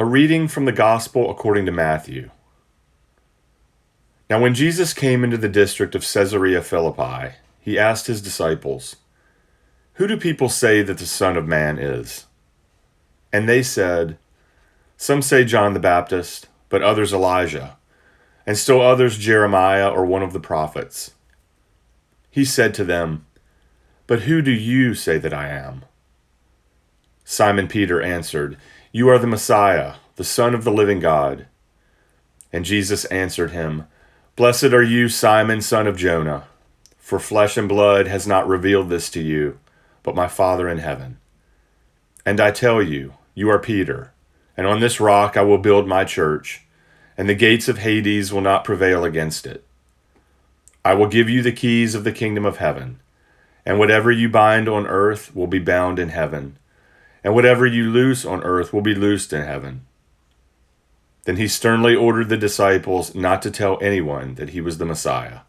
A reading from the Gospel according to Matthew. Now when Jesus came into the district of Caesarea Philippi, he asked his disciples, "Who do people say that the Son of Man is?" And they said, "Some say John the Baptist, but others Elijah, and still others Jeremiah or one of the prophets." He said to them, "But who do you say that I am?" Simon Peter answered, "You are the Messiah, the Son of the living God." And Jesus answered him, "Blessed are you, Simon, son of Jonah, for flesh and blood has not revealed this to you, but my Father in heaven. And I tell you, you are Peter, and on this rock I will build my church, and the gates of Hades will not prevail against it. I will give you the keys of the kingdom of heaven, and whatever you bind on earth will be bound in heaven, and whatever you loose on earth will be loosed in heaven." Then he sternly ordered the disciples not to tell anyone that he was the Messiah.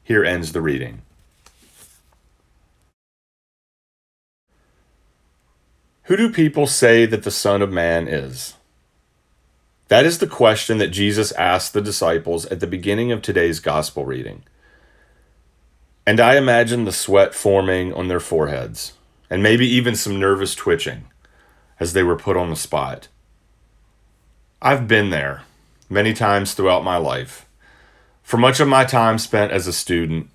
Here ends the reading. Who do people say that the Son of Man is? That is the question that Jesus asked the disciples at the beginning of today's gospel reading. And I imagine the sweat forming on their foreheads, and maybe even some nervous twitching as they were put on the spot. I've been there many times throughout my life. For much of my time spent as a student,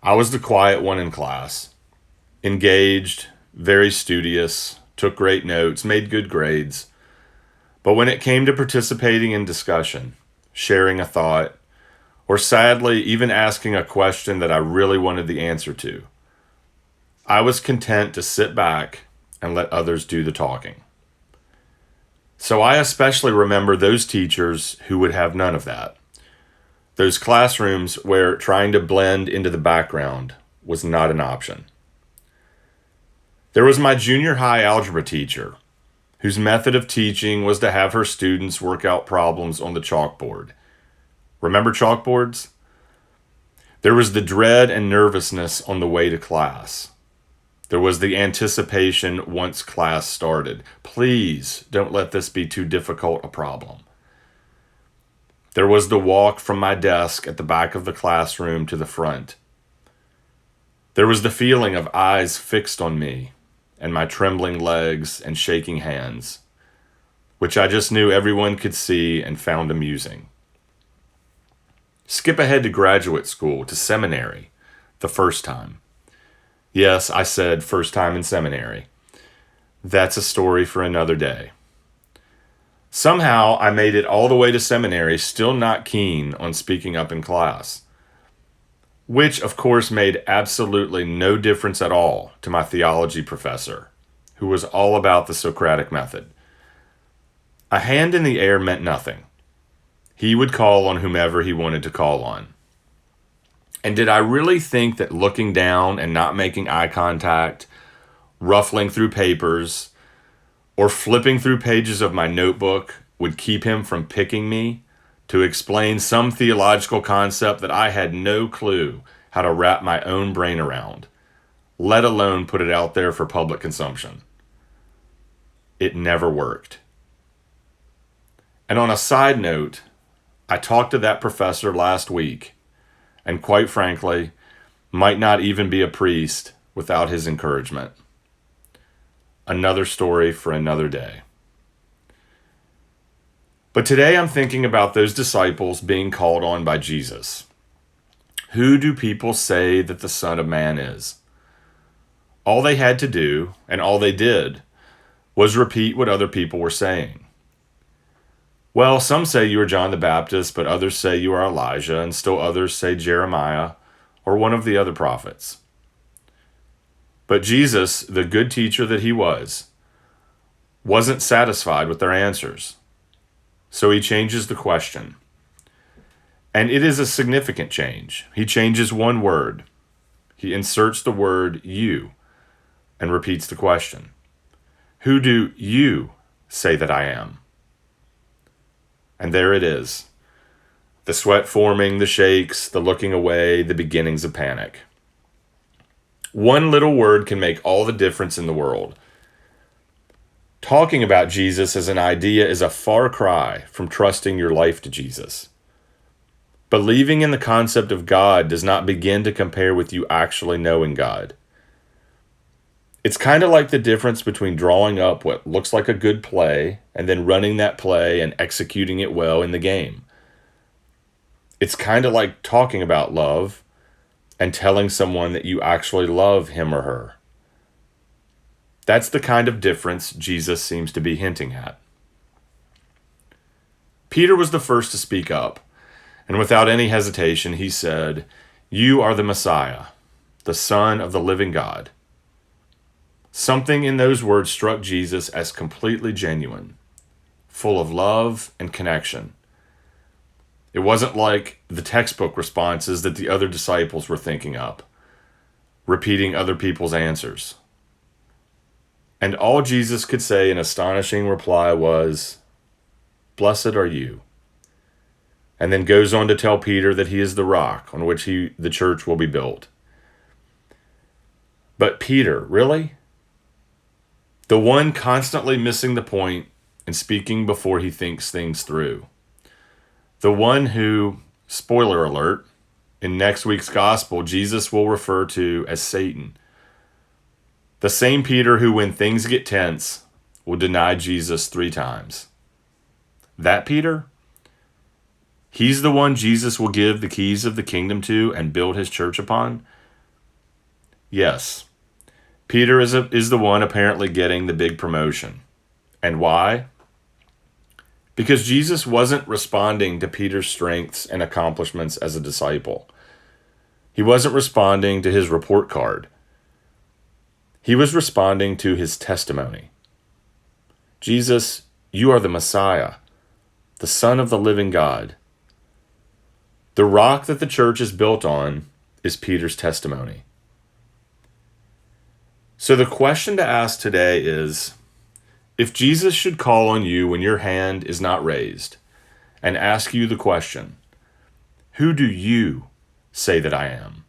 I was the quiet one in class, engaged, very studious, took great notes, made good grades. But when it came to participating in discussion, sharing a thought, or sadly, even asking a question that I really wanted the answer to, I was content to sit back and let others do the talking. So I especially remember those teachers who would have none of that. Those classrooms where trying to blend into the background was not an option. There was my junior high algebra teacher, whose method of teaching was to have her students work out problems on the chalkboard. Remember chalkboards? There was the dread and nervousness on the way to class. There was the anticipation once class started. Please don't let this be too difficult a problem. There was the walk from my desk at the back of the classroom to the front. There was the feeling of eyes fixed on me and my trembling legs and shaking hands, which I just knew everyone could see and found amusing. Skip ahead to graduate school, to seminary, the first time. Yes, I said first time in seminary. That's a story for another day. Somehow I made it all the way to seminary, still not keen on speaking up in class, which of course made absolutely no difference at all to my theology professor, who was all about the Socratic method. A hand in the air meant nothing. He would call on whomever he wanted to call on. And did I really think that looking down and not making eye contact, ruffling through papers, or flipping through pages of my notebook would keep him from picking me to explain some theological concept that I had no clue how to wrap my own brain around, let alone put it out there for public consumption? It never worked. And on a side note, I talked to that professor last week, and quite frankly, might not even be a priest without his encouragement. Another story for another day. But today I'm thinking about those disciples being called on by Jesus. Who do people say that the Son of Man is? All they had to do, and all they did, was repeat what other people were saying. Well, some say you are John the Baptist, but others say you are Elijah, and still others say Jeremiah or one of the other prophets. But Jesus, the good teacher that he wasn't satisfied with their answers. So he changes the question. And it is a significant change. He changes one word. He inserts the word you and repeats the question. Who do you say that I am? And there it is. The sweat forming, the shakes, the looking away, the beginnings of panic. One little word can make all the difference in the world. Talking about Jesus as an idea is a far cry from trusting your life to Jesus. Believing in the concept of God does not begin to compare with you actually knowing God. It's kind of like the difference between drawing up what looks like a good play and then running that play and executing it well in the game. It's kind of like talking about love and telling someone that you actually love him or her. That's the kind of difference Jesus seems to be hinting at. Peter was the first to speak up, and without any hesitation, he said, "You are the Messiah, the Son of the living God." Something in those words struck Jesus as completely genuine, full of love and connection. It wasn't like the textbook responses that the other disciples were thinking up, repeating other people's answers. And all Jesus could say in astonishing reply was, "Blessed are you." And then goes on to tell Peter that he is the rock on which the church will be built. But Peter, really? The one constantly missing the point and speaking before he thinks things through. The one who, spoiler alert, in next week's gospel, Jesus will refer to as Satan. The same Peter who, when things get tense, will deny Jesus 3 times. That Peter? He's the one Jesus will give the keys of the kingdom to and build his church upon? Yes. Peter is the one apparently getting the big promotion. And why? Because Jesus wasn't responding to Peter's strengths and accomplishments as a disciple. He wasn't responding to his report card. He was responding to his testimony. Jesus, you are the Messiah, the Son of the living God. The rock that the church is built on is Peter's testimony. So the question to ask today is, if Jesus should call on you when your hand is not raised and ask you the question, who do you say that I am?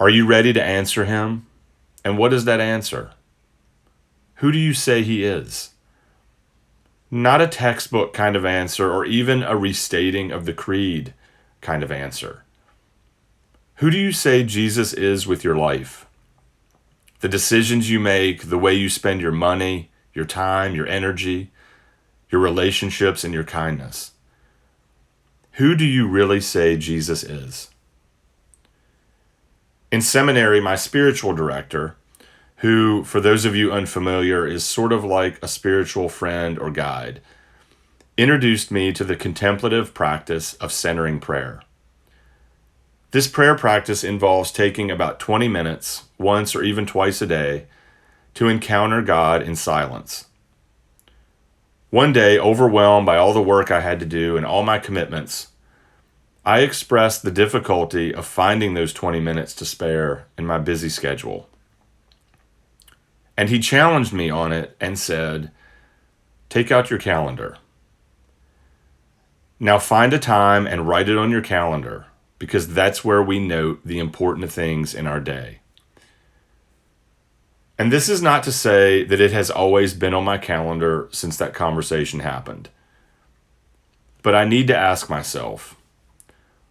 Are you ready to answer him? And what is that answer? Who do you say he is? Not a textbook kind of answer or even a restating of the creed kind of answer. Who do you say Jesus is with your life? The decisions you make, the way you spend your money, your time, your energy, your relationships, and your kindness. Who do you really say Jesus is? In seminary, my spiritual director, who, for those of you unfamiliar, is sort of like a spiritual friend or guide, introduced me to the contemplative practice of centering prayer. This prayer practice involves taking about 20 minutes, once or even twice a day, to encounter God in silence. One day, overwhelmed by all the work I had to do and all my commitments, I expressed the difficulty of finding those 20 minutes to spare in my busy schedule. And he challenged me on it and said, "Take out your calendar. Now find a time and write it on your calendar, because that's where we note the important things in our day." And this is not to say that it has always been on my calendar since that conversation happened. But I need to ask myself,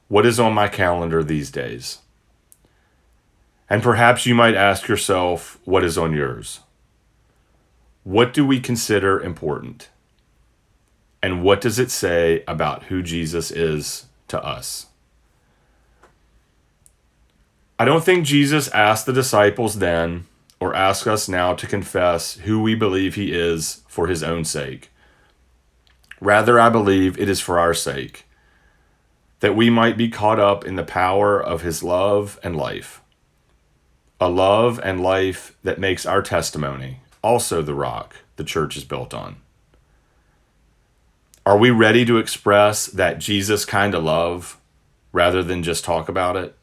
what is on my calendar these days? And perhaps you might ask yourself, what is on yours? What do we consider important? And what does it say about who Jesus is to us? I don't think Jesus asked the disciples then, or asks us now, to confess who we believe he is for his own sake. Rather, I believe it is for our sake, that we might be caught up in the power of his love and life. A love and life that makes our testimony also the rock the church is built on. Are we ready to express that Jesus kind of love rather than just talk about it?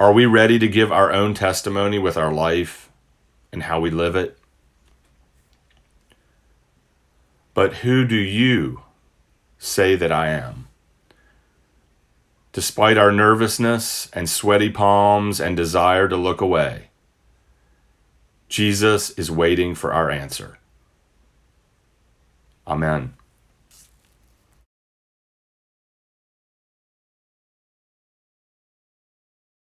Are we ready to give our own testimony with our life and how we live it? But who do you say that I am? Despite our nervousness and sweaty palms and desire to look away, Jesus is waiting for our answer. Amen.